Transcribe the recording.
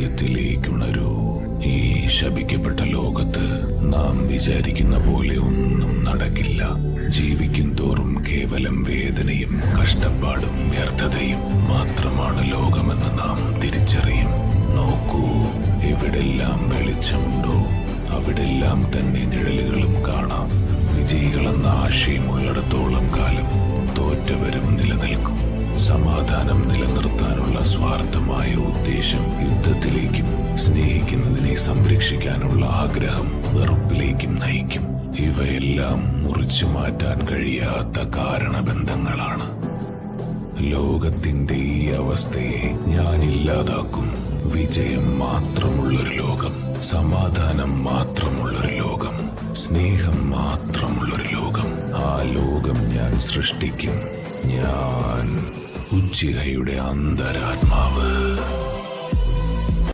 സത്യത്തിലേക്കുണരൂ. ഈ ശപിക്കപ്പെട്ട ലോകത്ത് നാം വിചാരിക്കുന്ന പോലെ ഒന്നും നടക്കില്ല. ജീവിക്കും തോറും കേവലം വേദനയും കഷ്ടപ്പാടും വ്യർത്ഥതയും മാത്രമാണ് ലോകമെന്ന് നാം തിരിച്ചറിയും. നോക്കൂ, എവിടെല്ലാം വെളിച്ചമുണ്ടോ അവിടെല്ലാം തന്നെ നിഴലുകളും കാണാം. വിജയികളെന്ന ആശയമുള്ളിടത്തോളം കാലം തോറ്റവരും നിലനിൽക്കും. സമാധാനം നിലനിർത്താനുള്ള സ്വാർത്ഥമായ ഉദ്ദേശം യുദ്ധത്തിലേക്കും സ്നേഹിക്കുന്നതിനെ സംരക്ഷിക്കാനുള്ള ആഗ്രഹം വെറുപ്പിലേക്കും നയിക്കും. ഇവയെല്ലാം മുറിച്ചു മാറ്റാൻ കഴിയാത്ത കാരണബന്ധങ്ങളാണ്. ലോകത്തിന്റെ ഈ അവസ്ഥയെ ഞാൻ ഇല്ലാതാക്കും. വിജയം മാത്രമുള്ളൊരു ലോകം, സമാധാനം മാത്രമുള്ളൊരു ലോകം, സ്നേഹം മാത്രമുള്ളൊരു ലോകം. ആ ലോകം ഞാൻ സൃഷ്ടിക്കും. ഞാൻ ഉച്ചിഹയുടെ അന്തരാത്മാവ്.